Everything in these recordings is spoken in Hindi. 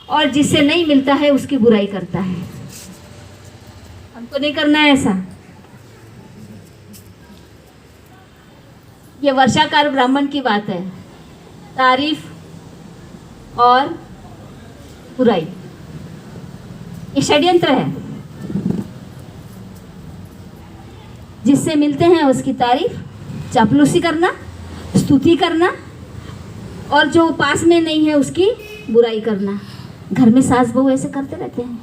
और जिससे नहीं मिलता है उसकी बुराई करता है। हमको नहीं करना है ऐसा। ये वर्षाकार ब्राह्मण की बात है, तारीफ और बुराई, ये षड्यंत्र है। जिससे मिलते हैं उसकी तारीफ, चापलूसी करना, स्तुति करना, और जो पास में नहीं है उसकी बुराई करना। घर में सास बहू ऐसे करते रहते हैं,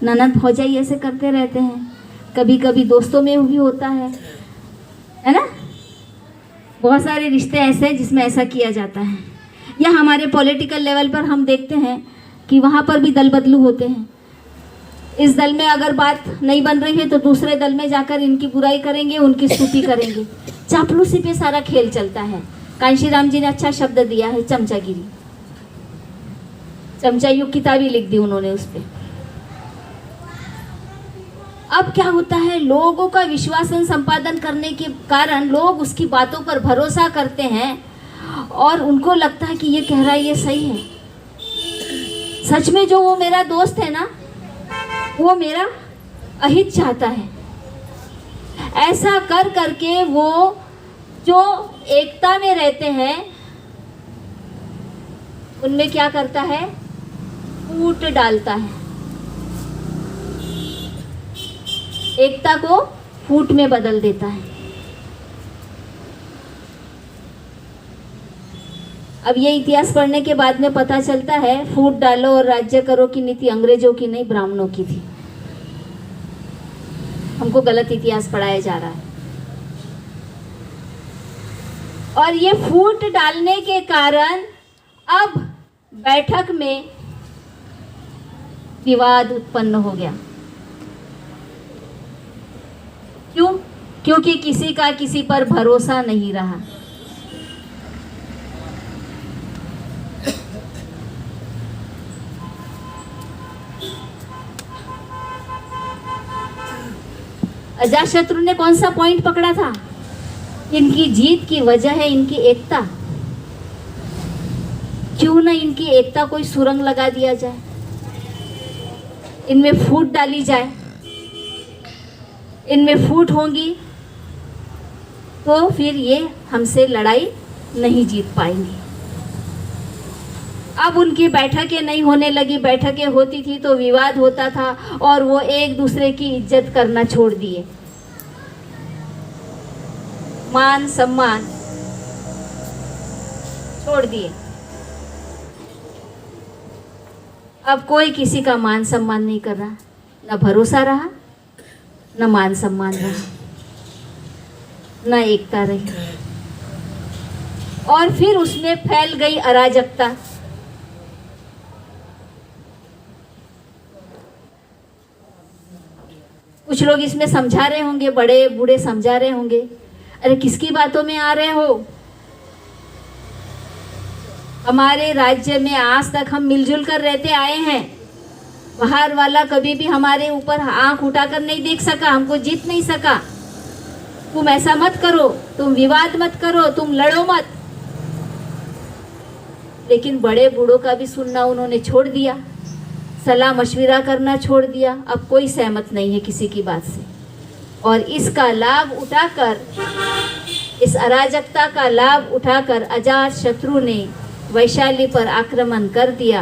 ननद भौजाई ऐसे करते रहते हैं, कभी कभी दोस्तों में भी होता है ना। बहुत सारे रिश्ते ऐसे हैं जिसमें ऐसा किया जाता है। या हमारे पॉलिटिकल लेवल पर हम देखते हैं कि वहाँ पर भी दल बदलू होते हैं। इस दल में अगर बात नहीं बन रही है तो दूसरे दल में जाकर इनकी बुराई करेंगे, उनकी स्तुति करेंगे। चापलूसी पे सारा खेल चलता है। कांशीराम जी ने अच्छा शब्द दिया है, चमचागिरी। चमचा युग किताब ही लिख दी उन्होंने उस पे। अब क्या होता है, लोगों का विश्वासन संपादन करने के कारण लोग उसकी बातों पर भरोसा करते हैं और उनको लगता है कि ये कह रहा है ये सही है। सच में जो वो मेरा दोस्त है ना, वो मेरा अहित चाहता है। ऐसा कर करके वो जो एकता में रहते हैं उनमें क्या करता है, फूट डालता है, एकता को फूट में बदल देता है। अब ये इतिहास पढ़ने के बाद में पता चलता है फूट डालो और राज्य करो की नीति अंग्रेजों की नहीं, ब्राह्मणों की थी। हमको गलत इतिहास पढ़ाया जा रहा है। और ये फूट डालने के कारण अब बैठक में विवाद उत्पन्न हो गया। क्यों? क्योंकि किसी का किसी पर भरोसा नहीं रहा। अजातशत्रु ने कौन सा पॉइंट पकड़ा था? इनकी जीत की वजह है इनकी एकता। क्यों ना इनकी एकता कोई सुरंग लगा दिया जाए, इनमें फूट डाली जाए। इनमें फूट होंगी तो फिर ये हमसे लड़ाई नहीं जीत पाएंगे। अब उनकी बैठकें नहीं होने लगी। बैठकें होती थी तो विवाद होता था और वो एक दूसरे की इज्जत करना छोड़ दिए। मान सम्मान छोड़ दिए। अब कोई किसी का मान सम्मान नहीं कर रहा, ना भरोसा रहा, ना मान सम्मान रहा, ना एकता रही। और फिर उसमें फैल गई अराजकता। कुछ लोग इसमें समझा रहे होंगे, बड़े बूढ़े समझा रहे होंगे, अरे किसकी बातों में आ रहे हो? हमारे राज्य में आज तक हम मिलजुल कर रहते आए हैं। बाहर वाला कभी भी हमारे ऊपर आंख उठाकर नहीं देख सका, हमको जीत नहीं सका। तुम ऐसा मत करो, तुम विवाद मत करो, तुम लड़ो मत। लेकिन बड़े बूढ़ों का भी सुनना उन्होंने छोड़ दिया, सलाह मशविरा करना छोड़ दिया। अब कोई सहमत नहीं है किसी की बात से। और इसका लाभ उठाकर, इस अराजकता का लाभ उठाकर अजातशत्रु ने वैशाली पर आक्रमण कर दिया।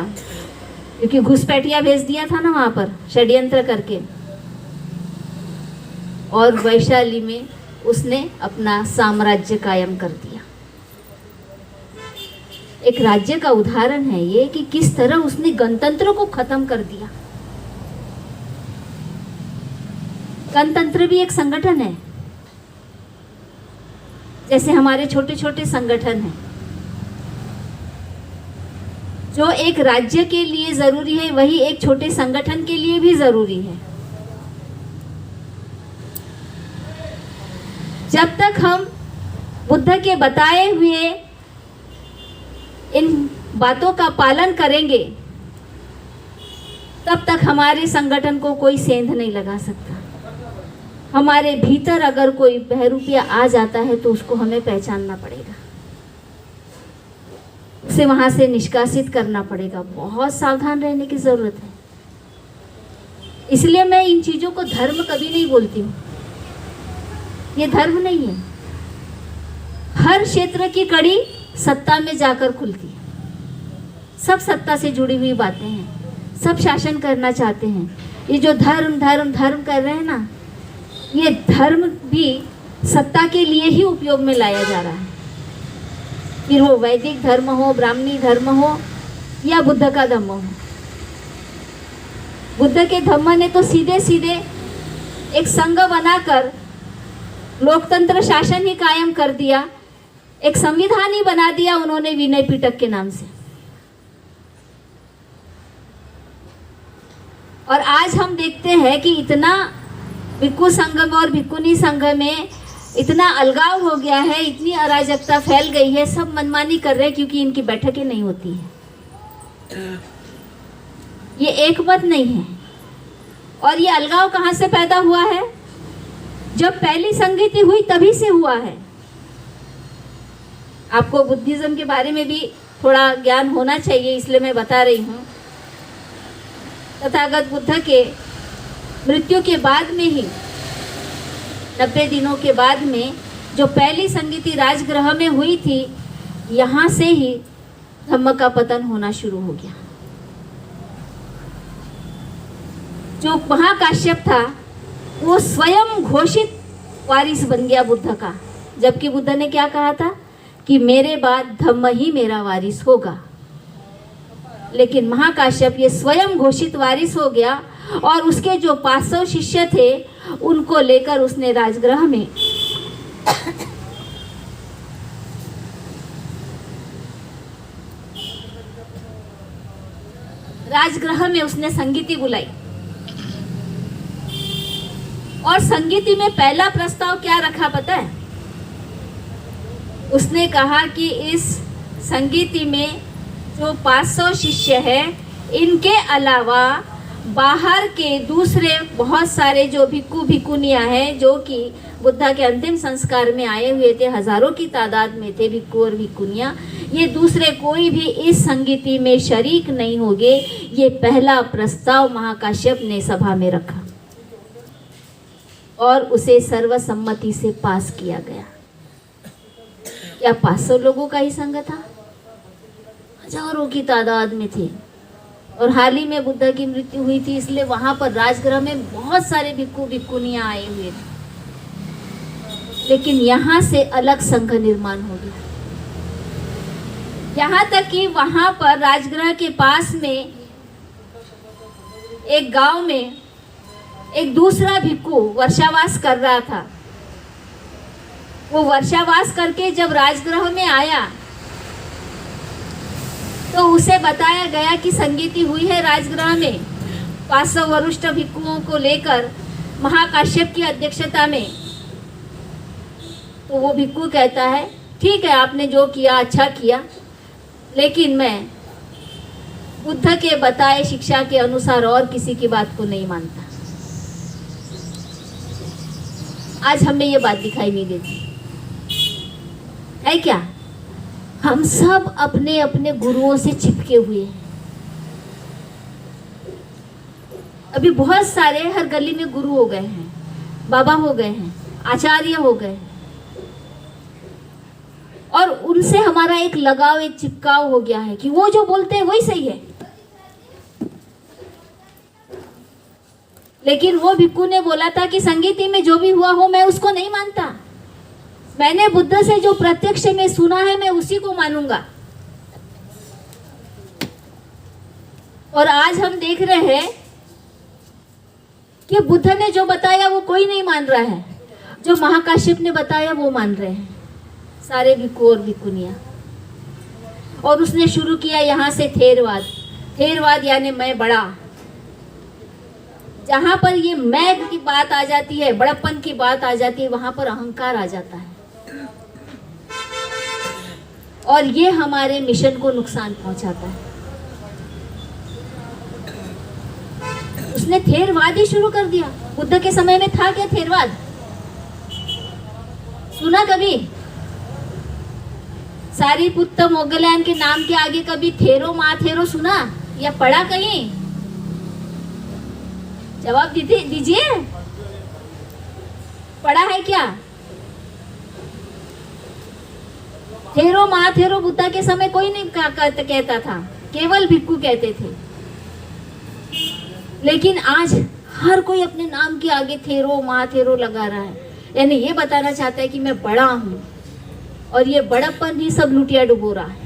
क्योंकि घुसपैठिया भेज दिया था ना वहां पर षड्यंत्र करके, और वैशाली में उसने अपना साम्राज्य कायम कर दिया। एक राज्य का उदाहरण है ये कि किस तरह उसने गणतंत्र को खत्म कर दिया। गणतंत्र भी एक संगठन है, जैसे हमारे छोटे छोटे संगठन हैं। जो एक राज्य के लिए जरूरी है वही एक छोटे संगठन के लिए भी जरूरी है। जब तक हम बुद्ध के बताए हुए इन बातों का पालन करेंगे तब तक हमारे संगठन को कोई सेंध नहीं लगा सकता। हमारे भीतर अगर कोई बहरूपिया आ जाता है तो उसको हमें पहचानना पड़ेगा। उसे वहां से निष्कासित करना पड़ेगा। बहुत सावधान रहने की जरूरत है। इसलिए मैं इन चीजों को धर्म कभी नहीं बोलती हूँ, ये धर्म नहीं है। हर क्षेत्र की कड़ी सत्ता में जाकर खुलती है। सब सत्ता से जुड़ी हुई बातें हैं, सब शासन करना चाहते हैं। ये जो धर्म धर्म धर्म कर रहे हैं ना, ये धर्म भी सत्ता के लिए ही उपयोग में लाया जा रहा है। फिर वो वैदिक धर्म हो, ब्राह्मणी धर्म हो या बुद्ध का धर्म हो। बुद्ध के धम्म ने तो सीधे सीधे एक संघ बनाकर लोकतंत्र शासन ही कायम कर दिया, एक संविधान ही बना दिया उन्होंने विनय पिटक के नाम से। और आज हम देखते हैं कि इतना भिक्खु संघ में और भिक्खुनी संघ में इतना अलगाव हो गया है, इतनी अराजकता फैल गई है, सब मनमानी कर रहे हैं क्योंकि इनकी बैठकें नहीं होती है। ये एक मत नहीं है। और ये अलगाव कहाँ से पैदा हुआ है? जब पहली संगति हुई तभी से हुआ है। आपको बुद्धिज्म के बारे में भी थोड़ा ज्ञान होना चाहिए, इसलिए मैं बता रही हूँ। तथागत बुद्ध के मृत्यु के बाद में ही 90 दिनों के बाद में जो पहली संगति राजगृह में हुई थी, यहाँ से ही धम्म का पतन होना शुरू हो गया। जो महाकाश्यप था वो स्वयं घोषित वारिस बन गया बुद्ध का, जबकि बुद्ध ने क्या कहा था कि मेरे बाद धम्म ही मेरा वारिस होगा। लेकिन महाकाश्यप ये स्वयं घोषित वारिस हो गया और उसके जो 500 शिष्य थे उनको लेकर उसने राजगृह में उसने संगीति बुलाई। और संगीति में पहला प्रस्ताव क्या रखा पता है? उसने कहा कि इस संगीति में जो 500 शिष्य हैं, इनके अलावा बाहर के दूसरे बहुत सारे जो भिक्खु भिक्खुनियाँ हैं, जो कि बुद्ध के अंतिम संस्कार में आए हुए थे, हजारों की तादाद में थे भिक्खु और भिक्खुनियाँ, ये दूसरे कोई भी इस संगीति में शरीक नहीं होंगे। ये पहला प्रस्ताव महाकाश्यप ने सभा में रखा और उसे सर्वसम्मति से पास किया गया। क्या 500 लोगों का ही संघ था? हजारों की तादाद में थे। और हाल ही में बुद्ध की मृत्यु हुई थी, इसलिए वहां पर राजगृह में बहुत सारे भिक्खु भिक्खुनियां आए हुए थे। लेकिन यहाँ से अलग संघ निर्माण हो गया। यहाँ तक कि वहां पर राजगृह के पास में एक गांव में एक दूसरा भिक्खु वर्षावास कर रहा था। वो वर्षावास करके जब राजगृह में आया तो उसे बताया गया कि संगीति हुई है राजगृह में 500 वरिष्ठ भिक्खुओं को लेकर महाकाश्यप की अध्यक्षता में। तो वो भिक्खु कहता है, ठीक है, आपने जो किया अच्छा किया, लेकिन मैं बुद्ध के बताए शिक्षा के अनुसार और किसी की बात को नहीं मानता। आज हमें ये बात दिखाई नहीं देती है क्या? हम सब अपने अपने गुरुओं से चिपके हुए हैं। अभी बहुत सारे हर गली में गुरु हो गए हैं, बाबा हो गए हैं, आचार्य हो गए हैं, और उनसे हमारा एक लगाव, एक चिपकाव हो गया है कि वो जो बोलते हैं वही सही है। लेकिन वो भिक्खु ने बोला था कि संगीति में जो भी हुआ हो मैं उसको नहीं मानता, मैंने बुद्ध से जो प्रत्यक्ष में सुना है मैं उसी को मानूंगा। और आज हम देख रहे हैं कि बुद्ध ने जो बताया वो कोई नहीं मान रहा है, जो महाकाश्यप ने बताया वो मान रहे हैं सारे भिक्खु और भिक्खुनियां। और उसने शुरू किया यहाँ से थेरवाद। थेरवाद यानी मैं बड़ा। जहां पर ये मैं की बात आ जाती है, बड़प्पन की बात आ जाती है, वहां पर अहंकार आ जाता है और ये हमारे मिशन को नुकसान पहुंचाता है। उसने थेरवाद ही शुरू कर दिया। बुद्ध के समय में था क्या थेरवाद? सुना कभी? सारिपुत्त मोगलयान के नाम के आगे कभी थेरो माथेरो सुना या पढ़ा कहीं? जवाब दीजिए, पढ़ा है क्या? थेरो माथेरो बुद्धा के समय कोई नहीं कहता था, केवल भिक्खु कहते थे। लेकिन आज हर कोई अपने नाम के आगे थेरो माथेरो लगा रहा है, यानी ये बताना चाहता है कि मैं बड़ा हूं, और ये बड़प्पन ही सब लुटिया डुबो रहा है।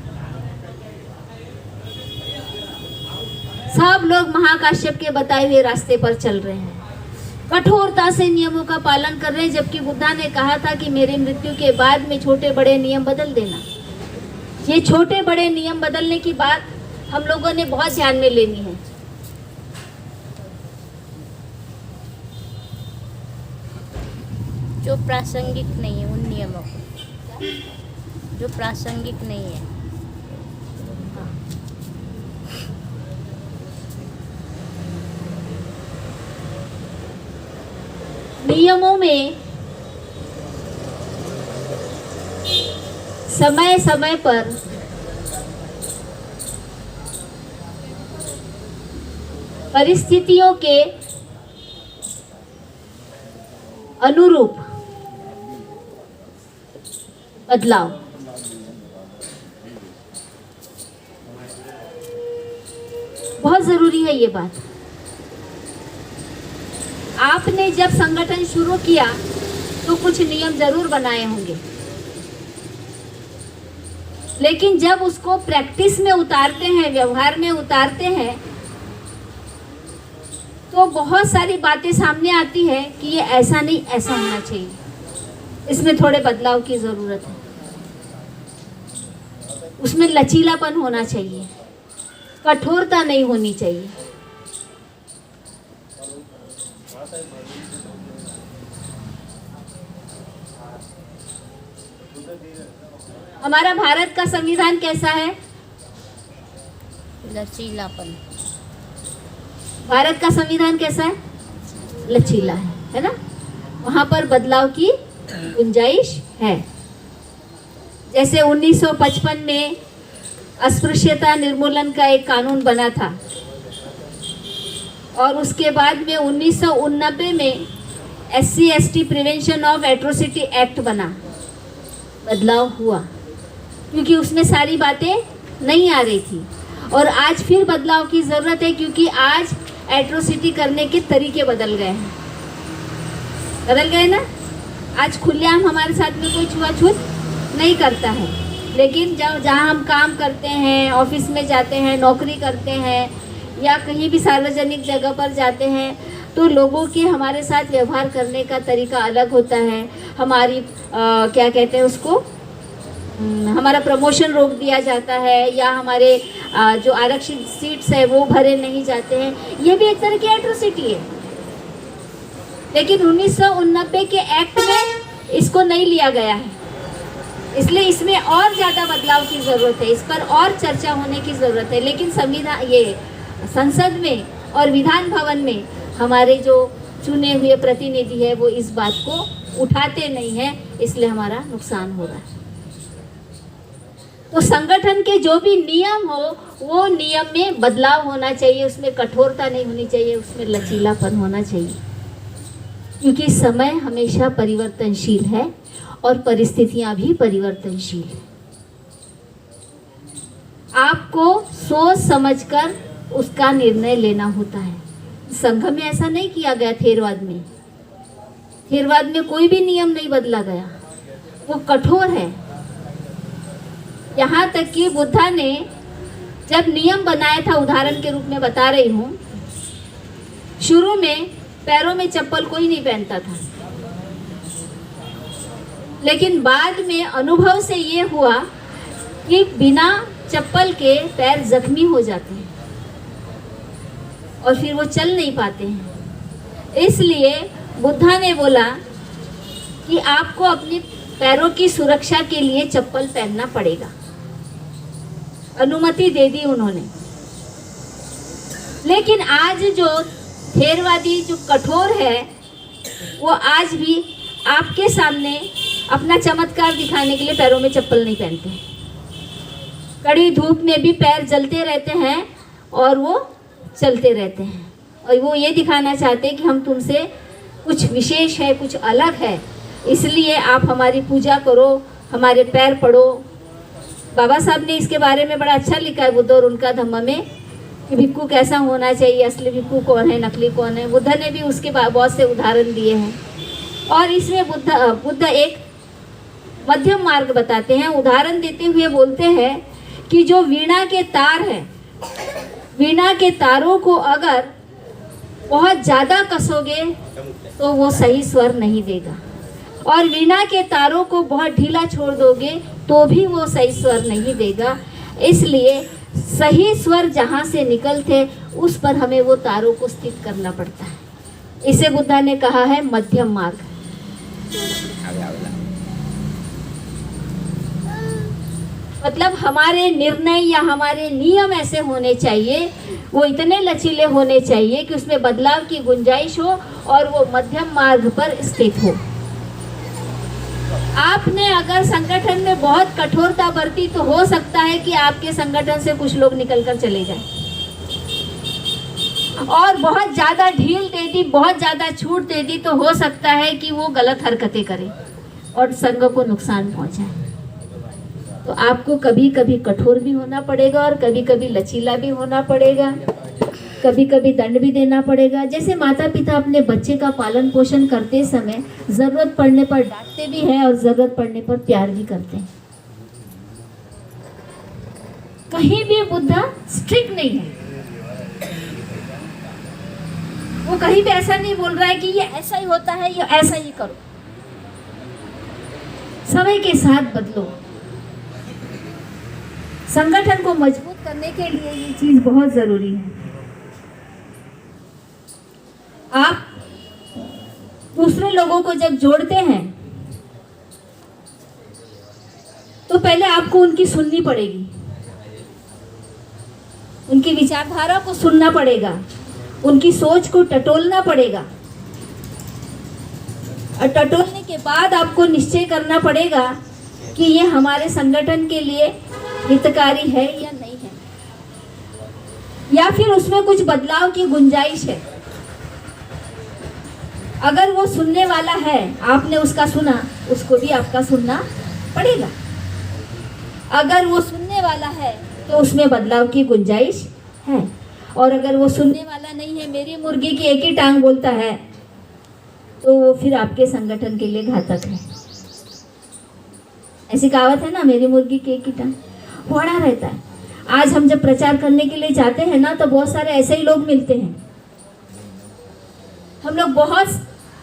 सब लोग महाकाश्यप के बताए हुए रास्ते पर चल रहे हैं, कठोरता से नियमों का पालन कर रहे हैं, जबकि बुद्धा ने कहा था कि मेरी मृत्यु के बाद में छोटे बड़े नियम बदल देना। ये छोटे बड़े नियम बदलने की बात हम लोगों ने बहुत ध्यान में लेनी है। जो प्रासंगिक नहीं है उन नियमों को, जो प्रासंगिक नहीं है। नियमों में समय समय पर परिस्थितियों के अनुरूप बदलाव, बहुत जरूरी है ये बात। आपने जब संगठन शुरू किया तो कुछ नियम जरूर बनाए होंगे, लेकिन जब उसको प्रैक्टिस में उतारते हैं, व्यवहार में उतारते हैं, तो बहुत सारी बातें सामने आती है कि ये ऐसा नहीं, ऐसा होना चाहिए, इसमें थोड़े बदलाव की जरूरत है, उसमें लचीलापन होना चाहिए, कठोरता नहीं होनी चाहिए। हमारा भारत का संविधान कैसा है? लचीलापन। भारत का संविधान कैसा है? लचीला है ना? वहां पर बदलाव की गुंजाइश है। जैसे 1955 में अस्पृश्यता निर्मूलन का एक कानून बना था, और उसके बाद में 1989 में SC/ST prevention of atrocity act बना। बदलाव हुआ क्योंकि उसमें सारी बातें नहीं आ रही थी, और आज फिर बदलाव की ज़रूरत है क्योंकि आज एट्रोसिटी करने के तरीके बदल गए हैं। बदल गए ना? आज खुलेआम हमारे साथ में कोई छुआछूत नहीं करता है, लेकिन जहाँ हम काम करते हैं, ऑफिस में जाते हैं, नौकरी करते हैं, या कहीं भी सार्वजनिक जगह पर जाते हैं, तो लोगों के हमारे साथ व्यवहार करने का तरीका अलग होता है। हमारी क्या कहते हैं उसको, हमारा प्रमोशन रोक दिया जाता है, या हमारे जो आरक्षित सीट्स है वो भरे नहीं जाते हैं। ये भी एक तरह की एट्रोसिटी है, लेकिन 1989 के एक्ट में इसको नहीं लिया गया है, इसलिए इसमें और ज़्यादा बदलाव की ज़रूरत है, इस पर और चर्चा होने की ज़रूरत है। लेकिन संविधान, ये संसद में और विधान भवन में हमारे जो चुने हुए प्रतिनिधि है वो इस बात को उठाते नहीं हैं, इसलिए हमारा नुकसान हो रहा है। तो संगठन के जो भी नियम हो, वो नियम में बदलाव होना चाहिए, उसमें कठोरता नहीं होनी चाहिए, उसमें लचीलापन होना चाहिए, क्योंकि समय हमेशा परिवर्तनशील है और परिस्थितियां भी परिवर्तनशील है। आपको सोच समझकर उसका निर्णय लेना होता है। संघ में ऐसा नहीं किया गया। थेरवाद में कोई भी नियम नहीं बदला गया, वो कठोर है। यहाँ तक कि बुद्धा ने जब नियम बनाया था, उदाहरण के रूप में बता रही हूँ, शुरू में पैरों में चप्पल कोई नहीं पहनता था, लेकिन बाद में अनुभव से ये हुआ कि बिना चप्पल के पैर जख्मी हो जाते हैं और फिर वो चल नहीं पाते हैं। इसलिए बुद्धा ने बोला कि आपको अपने पैरों की सुरक्षा के लिए चप्पल पहनना पड़ेगा। अनुमति दे दी उन्होंने। लेकिन आज जो थेरवादी जो कठोर है, वो आज भी आपके सामने अपना चमत्कार दिखाने के लिए पैरों में चप्पल नहीं पहनते, कड़ी धूप में भी पैर जलते रहते हैं और वो चलते रहते हैं, और वो ये दिखाना चाहते हैं कि हम तुमसे कुछ विशेष है, कुछ अलग है, इसलिए आप हमारी पूजा करो, हमारे पैर पड़ो। बाबा साहब ने इसके बारे में बड़ा अच्छा लिखा है, बुद्ध और उनका धम्म में, कि भिक्खू कैसा होना चाहिए, असली भिक्खू कौन है, नकली कौन है। बुद्ध ने भी उसके बहुत से उदाहरण दिए हैं, और इसमें बुद्ध एक मध्यम मार्ग बताते हैं। उदाहरण देते हुए बोलते हैं कि जो वीणा के तार हैं, वीणा के तारों को अगर बहुत ज़्यादा कसोगे तो वो सही स्वर नहीं देगा, और वीणा के तारों को बहुत ढीला छोड़ दोगे तो भी वो सही स्वर नहीं देगा। इसलिए सही स्वर जहाँ से निकलते उस पर हमें वो तारों को स्थित करना पड़ता है। इसे बुद्धा ने कहा है मध्यम मार्ग। मतलब हमारे निर्णय या हमारे नियम ऐसे होने चाहिए, वो इतने लचीले होने चाहिए कि उसमें बदलाव की गुंजाइश हो और वो मध्यम मार्ग पर स्थित हो। आपने अगर संगठन में बहुत कठोरता बरती तो हो सकता है कि आपके संगठन से कुछ लोग निकलकर चले जाएं, और बहुत ज़्यादा ढील दे दी, बहुत ज़्यादा छूट दे दी तो हो सकता है कि वो गलत हरकतें करें और संघ को नुकसान पहुंचाए। तो आपको कभी कभी कठोर भी होना पड़ेगा और कभी कभी लचीला भी होना पड़ेगा, कभी कभी दंड भी देना पड़ेगा। जैसे माता पिता अपने बच्चे का पालन पोषण करते समय ज़रूरत पड़ने पर डांटते भी हैं और ज़रूरत पड़ने पर प्यार भी करते हैं। कहीं भी बुद्धा स्ट्रिक्ट नहीं है, वो कहीं भी ऐसा नहीं बोल रहा है कि ये ऐसा ही होता है, ये ऐसा ही करो। समय के साथ बदलो। संगठन को मजबूत करने के लिए ये चीज बहुत जरूरी है। आप दूसरे लोगों को जब जोड़ते हैं तो पहले आपको उनकी सुननी पड़ेगी, उनकी विचारधारा को सुनना पड़ेगा, उनकी सोच को टटोलना पड़ेगा, और टटोलने के बाद आपको निश्चय करना पड़ेगा कि ये हमारे संगठन के लिए हितकारी है या नहीं है, या फिर उसमें कुछ बदलाव की गुंजाइश है। अगर वो सुनने वाला है, आपने उसका सुना, उसको भी आपका सुनना पड़ेगा। अगर वो सुनने वाला है तो उसमें बदलाव की गुंजाइश है, और अगर वो सुनने वाला नहीं है, मेरी मुर्गी की एक ही टांग बोलता है, तो वो फिर आपके संगठन के लिए घातक है। ऐसी कहावत है ना, मेरी मुर्गी की एक ही टांग, बड़ा रहता है। आज हम जब प्रचार करने के लिए जाते हैं ना, तो बहुत सारे ऐसे ही लोग मिलते हैं। हम लोग बहुत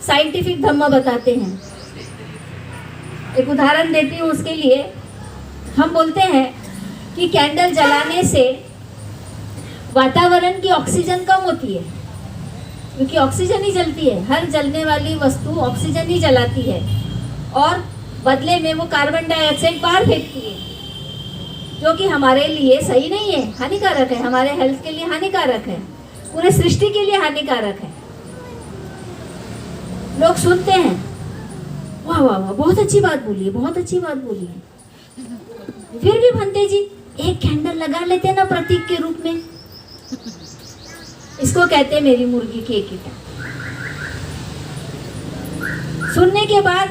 साइंटिफिक धम्म बताते हैं। एक उदाहरण देती हूँ उसके लिए। हम बोलते हैं कि कैंडल जलाने से वातावरण की ऑक्सीजन कम होती है, क्योंकि ऑक्सीजन ही जलती है। हर जलने वाली वस्तु ऑक्सीजन ही जलाती है, और बदले में वो कार्बन डाइऑक्साइड बाहर फेंकती है, जो कि हमारे लिए सही नहीं है, हानिकारक है, हमारे हेल्थ के लिए हानिकारक है, पूरे सृष्टि के लिए हानिकारक है। लोग सुनते हैं, वाह वाह वाह, बहुत अच्छी बात बोली है, बहुत अच्छी बात बोली है। फिर भी भंते जी एक कैंडल लगा लेते हैं ना प्रतीक के रूप में। इसको कहते हैं मेरी मुर्गी की एक ही टांग। सुनने के बाद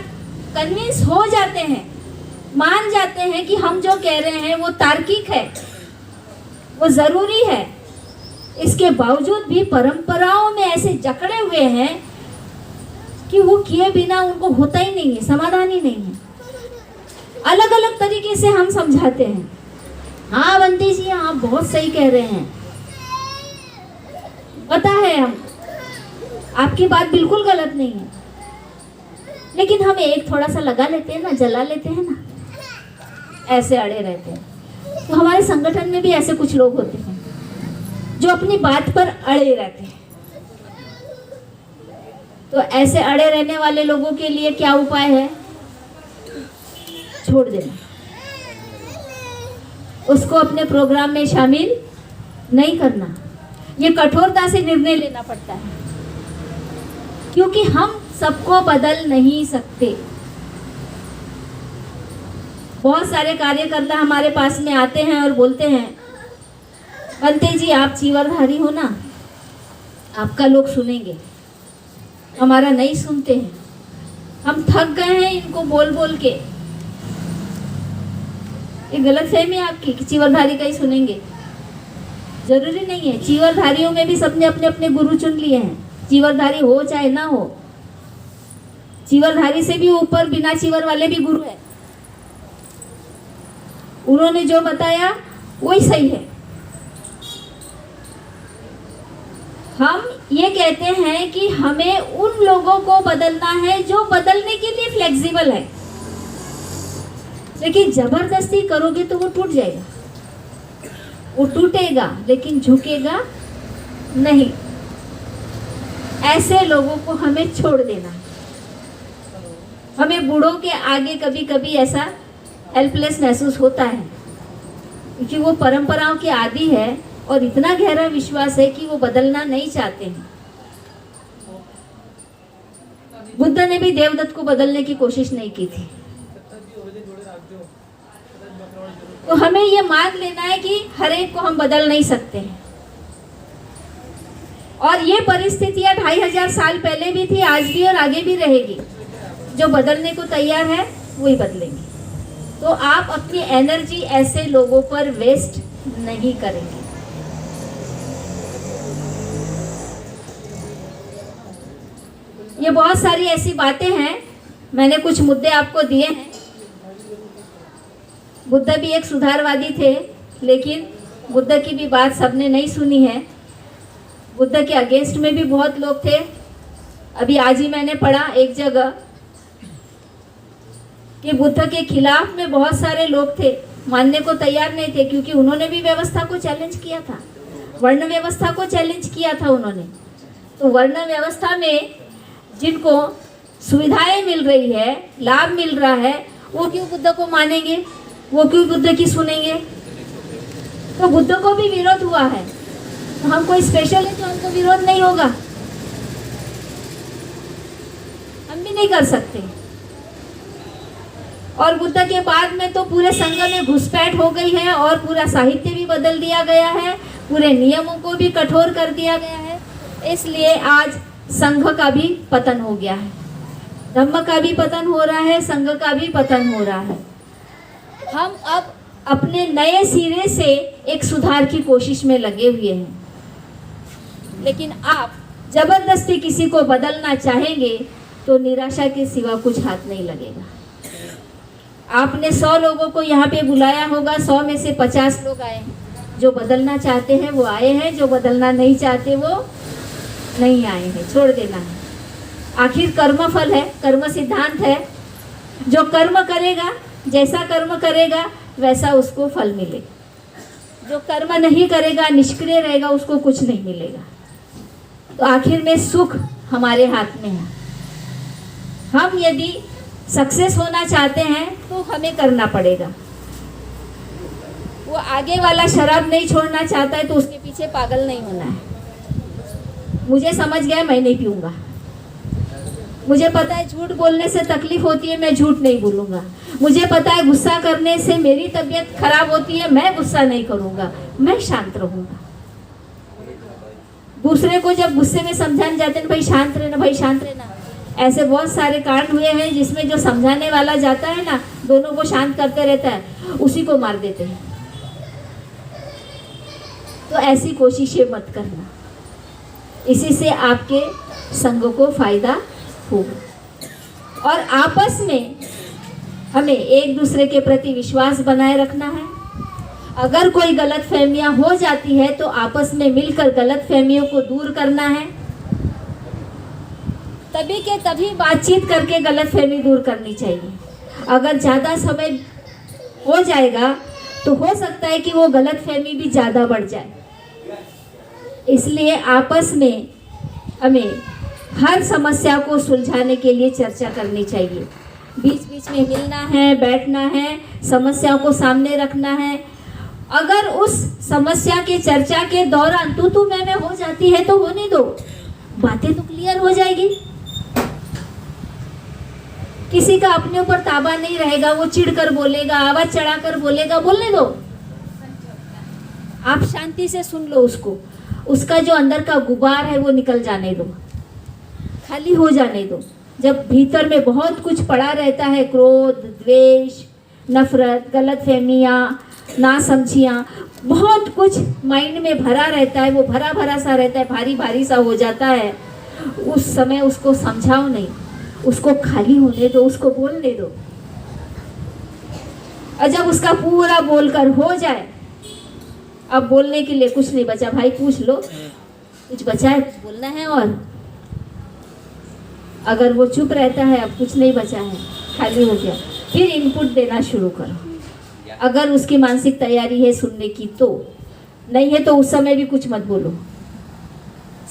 कन्विंस हो जाते हैं, मान जाते हैं कि हम जो कह रहे हैं वो तार्किक है, वो जरूरी है। इसके बावजूद भी परंपराओं में ऐसे जकड़े हुए हैं कि वो किए बिना उनको होता ही नहीं है, समाधान ही नहीं है। अलग अलग तरीके से हम समझाते हैं, हाँ बंती जी आप बहुत सही कह रहे हैं, पता है हम आपकी बात बिल्कुल गलत नहीं है, लेकिन हम एक थोड़ा सा लगा लेते हैं ना, जला लेते हैं ना, ऐसे अड़े रहते हैं। तो हमारे संगठन में भी ऐसे कुछ लोग होते हैं जो अपनी बात पर अड़े रहते हैं। तो ऐसे अड़े रहने वाले लोगों के लिए क्या उपाय है? छोड़ देना, उसको अपने प्रोग्राम में शामिल नहीं करना। ये कठोरता से निर्णय लेना पड़ता है, क्योंकि हम सबको बदल नहीं सकते। बहुत सारे कार्यकर्ता हमारे पास में आते हैं और बोलते हैं, बनते जी आप चीवरधारी हो ना, आपका लोग सुनेंगे, हमारा नहीं सुनते हैं, हम थक गए हैं इनको बोल बोल के। ये गलत फहमी है आपकी कि चीवरधारी का ही सुनेंगे। जरूरी नहीं है, चीवरधारियों में भी सबने अपने अपने गुरु चुन लिए हैं, चीवरधारी हो चाहे ना हो। चीवरधारी से भी ऊपर बिना चीवर वाले भी गुरु हैं, उन्होंने जो बताया वही सही है। हम ये कहते हैं कि हमें उन लोगों को बदलना है जो बदलने के लिए फ्लेक्सिबल है, लेकिन जबरदस्ती करोगे तो वो टूट जाएगा, वो टूटेगा लेकिन झुकेगा नहीं। ऐसे लोगों को हमें छोड़ देना है। हमें बूढ़ों के आगे कभी कभी ऐसा हेल्पलेस महसूस होता है, क्योंकि वो परंपराओं के आदी है और इतना गहरा विश्वास है कि वो बदलना नहीं चाहते हैं। बुद्ध ने भी देवदत्त को बदलने की कोशिश नहीं की थी। तो हमें ये मान लेना है कि हर एक को हम बदल नहीं सकते हैं, और ये परिस्थितियां 2500 साल पहले भी थी, आज भी और आगे भी रहेगी। जो बदलने को तैयार है वही बदलेंगे। तो आप अपनी एनर्जी ऐसे लोगों पर वेस्ट नहीं करेंगे। ये बहुत सारी ऐसी बातें हैं, मैंने कुछ मुद्दे आपको दिए हैं। बुद्ध भी एक सुधारवादी थे, लेकिन बुद्ध की भी बात सबने नहीं सुनी है। बुद्ध के अगेंस्ट में भी बहुत लोग थे। अभी आज ही मैंने पढ़ा एक जगह कि बुद्ध के खिलाफ में बहुत सारे लोग थे, मानने को तैयार नहीं थे, क्योंकि उन्होंने भी व्यवस्था को चैलेंज किया था, वर्ण व्यवस्था को चैलेंज किया था उन्होंने। तो वर्ण व्यवस्था में जिनको सुविधाएं मिल रही है, लाभ मिल रहा है, वो क्यों बुद्ध को मानेंगे, वो क्यों बुद्ध की सुनेंगे। तो बुद्ध को भी विरोध हुआ है, तो हम कोई स्पेशल है जो हमको विरोध नहीं होगा, हम भी नहीं कर सकते। और बुद्ध के बाद में तो पूरे संघ में घुसपैठ हो गई है और पूरा साहित्य भी बदल दिया गया है, पूरे नियमों को भी कठोर कर दिया गया है। इसलिए आज संघ का भी पतन हो गया है, धम्म का भी पतन हो रहा है, संघ का भी पतन हो रहा है। हम अब अपने नए सिरे से एक सुधार की कोशिश में लगे हुए हैं, लेकिन आप जबरदस्ती किसी को बदलना चाहेंगे तो निराशा के सिवा कुछ हाथ नहीं लगेगा। आपने 100 लोगों को यहाँ पे बुलाया होगा, 100 में से 50 लोग आए हैं। जो बदलना चाहते हैं वो आए हैं, जो बदलना नहीं चाहते वो नहीं आए हैं, छोड़ देना है। आखिर कर्म फल है, कर्म सिद्धांत है। जो कर्म करेगा, जैसा कर्म करेगा वैसा उसको फल मिलेगा। जो कर्म नहीं करेगा, निष्क्रिय रहेगा, उसको कुछ नहीं मिलेगा। तो आखिर में सुख हमारे हाथ में है। हम यदि सक्सेस होना चाहते हैं तो हमें करना पड़ेगा। वो आगे वाला शराब नहीं छोड़ना चाहता है तो उसके पीछे पागल नहीं होना है। मुझे समझ गया, मैं नहीं पीऊँगा। मुझे पता है झूठ बोलने से तकलीफ होती है, मैं झूठ नहीं बोलूँगा। मुझे पता है गुस्सा करने से मेरी तबीयत खराब होती है, मैं गुस्सा नहीं करूँगा, मैं शांत रहूँगा। दूसरे को जब गुस्से में समझाने जाते हैं, भाई शांत रहना, भाई शांत रहना, ऐसे बहुत सारे कांड हुए हैं जिसमें जो समझाने वाला जाता है ना, दोनों को शांत करते रहता है, उसी को मार देते हैं। तो ऐसी कोशिशें मत करना, इसी से आपके संघ को फायदा होगा। और आपस में हमें एक दूसरे के प्रति विश्वास बनाए रखना है। अगर कोई गलतफहमियां हो जाती है तो आपस में मिलकर गलतफहमियों को दूर करना है। तभी के तभी बातचीत करके गलतफहमी दूर करनी चाहिए। अगर ज़्यादा समय हो जाएगा तो हो सकता है कि वो गलतफहमी भी ज़्यादा बढ़ जाए। इसलिए आपस में हमें हर समस्या को सुलझाने के लिए चर्चा करनी चाहिए। बीच बीच में मिलना है, बैठना है, समस्याओं को सामने रखना है। अगर उस समस्या के चर्चा के दौरान तू मैं हो जाती है तो होने दो, बातें तो क्लियर हो जाएगी। किसी का अपने ऊपर ताबा नहीं रहेगा, वो चिढ़कर बोलेगा, आवाज चढ़ाकर बोलेगा, बोलने दो। आप शांति से सुन लो उसको, उसका जो अंदर का गुबार है वो निकल जाने दो, खाली हो जाने दो। जब भीतर में बहुत कुछ पड़ा रहता है, क्रोध, द्वेष, नफरत, गलतफहमियाँ, नासमझियाँ, बहुत कुछ माइंड में भरा रहता है, वो भरा भरा सा रहता है, भारी भारी सा हो जाता है, उस समय उसको समझाओ नहीं, उसको खाली होने दो, उसको बोलने दो। और जब उसका पूरा बोलकर हो जाए, अब बोलने के लिए कुछ नहीं बचा, भाई पूछ लो कुछ बचा है, कुछ बोलना है? और अगर वो चुप रहता है, अब कुछ नहीं बचा है, खाली हो गया, फिर इनपुट देना शुरू करो। अगर उसकी मानसिक तैयारी है सुनने की तो, नहीं है तो उस समय भी कुछ मत बोलो,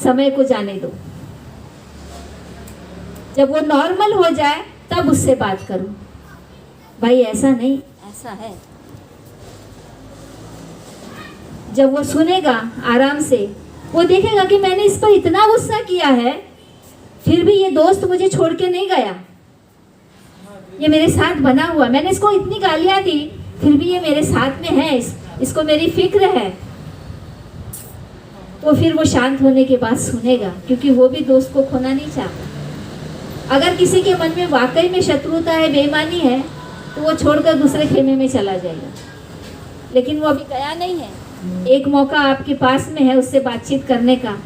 समय को जाने दो। जब वो नॉर्मल हो जाए तब उससे बात करो, भाई ऐसा नहीं ऐसा है। जब वो सुनेगा आराम से, वो देखेगा कि मैंने इस पर इतना गुस्सा किया है, फिर भी ये दोस्त मुझे छोड़ के नहीं गया, ये मेरे साथ बना हुआ, मैंने इसको इतनी गालियां दी, फिर भी ये मेरे साथ में है, इसको मेरी फिक्र है। तो फिर वो शांत होने के बाद सुनेगा, क्योंकि वो भी दोस्त को खोना नहीं चाहता। अगर किसी के मन में वाकई में शत्रुता है, बेईमानी है, तो वो छोड़कर दूसरे खेमे में चला जाएगा, लेकिन वो अभी गया नहीं है। एक मौका आपके पास में है उससे बातचीत करने का,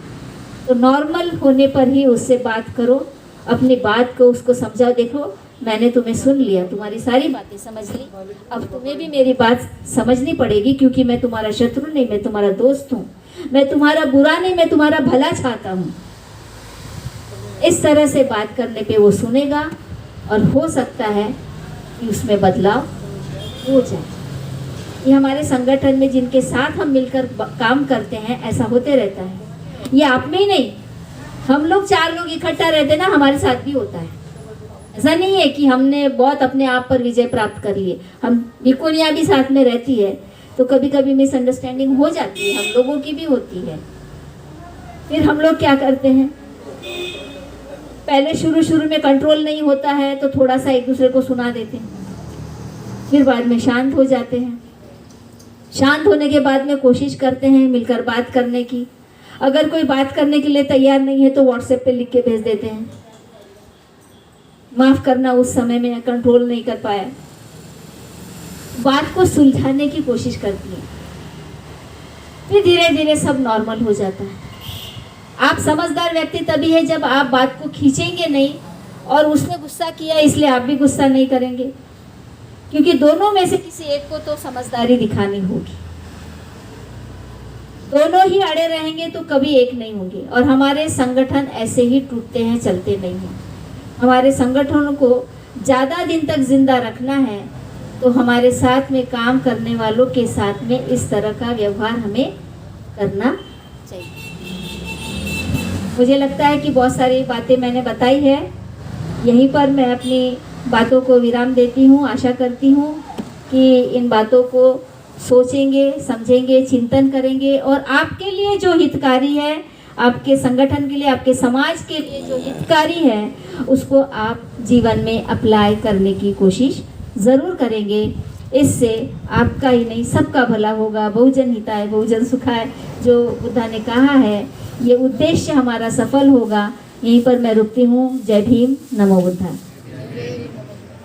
तो नॉर्मल होने पर ही उससे बात करो, अपनी बात को उसको समझाओ। देखो मैंने तुम्हें सुन लिया, तुम्हारी सारी बातें समझ ली, अब तुम्हें भी मेरी बात समझनी पड़ेगी, क्योंकि मैं तुम्हारा शत्रु नहीं, मैं तुम्हारा दोस्त हूँ, मैं तुम्हारा बुरा नहीं, मैं तुम्हारा भला चाहता हूँ। इस तरह से बात करने पे वो सुनेगा, और हो सकता है कि उसमें बदलाव हो जाए। ये हमारे संगठन में जिनके साथ हम मिलकर काम करते हैं, ऐसा होते रहता है। ये आप में ही नहीं, हम लोग 4 लोग इकट्ठा रहते ना, हमारे साथ भी होता है। ऐसा नहीं है कि हमने बहुत अपने आप पर विजय प्राप्त कर लिए, हम बिकोनिया भी साथ में रहती है, तो कभी कभी मिसअंडरस्टैंडिंग हो जाती है, हम लोगों की भी होती है। फिर हम लोग क्या करते हैं, पहले शुरू में कंट्रोल नहीं होता है तो थोड़ा सा एक दूसरे को सुना देते हैं, फिर बाद में शांत हो जाते हैं। शांत होने के बाद में कोशिश करते हैं मिलकर बात करने की। अगर कोई बात करने के लिए तैयार नहीं है तो व्हाट्सएप पे लिख के भेज देते हैं, माफ करना उस समय में कंट्रोल नहीं कर पाया। बात को सुलझाने की कोशिश करती है, फिर धीरे धीरे सब नॉर्मल हो जाता है। आप समझदार व्यक्ति तभी है जब आप बात को खींचेंगे नहीं, और उसने गुस्सा किया इसलिए आप भी गुस्सा नहीं करेंगे, क्योंकि दोनों में से किसी एक को तो समझदारी दिखानी होगी। दोनों ही अड़े रहेंगे तो कभी एक नहीं होंगे, और हमारे संगठन ऐसे ही टूटते हैं, चलते नहीं हैं। हमारे संगठनों को ज़्यादा दिन तक जिंदा रखना है तो हमारे साथ में काम करने वालों के साथ में इस तरह का व्यवहार हमें करना चाहिए। मुझे लगता है कि बहुत सारी बातें मैंने बताई है, यहीं पर मैं अपनी बातों को विराम देती हूँ। आशा करती हूँ कि इन बातों को सोचेंगे, समझेंगे, चिंतन करेंगे, और आपके लिए जो हितकारी है, आपके संगठन के लिए, आपके समाज के लिए जो हितकारी है, उसको आप जीवन में अप्लाई करने की कोशिश ज़रूर करेंगे। इससे आपका ही नहीं सबका भला होगा। बहुजन हिताय बहुजन सुखाय जो बुद्धा ने कहा है, ये उद्देश्य हमारा सफल होगा। यहीं पर मैं रुकती हूँ। जय भीम, नमो बुद्धाय।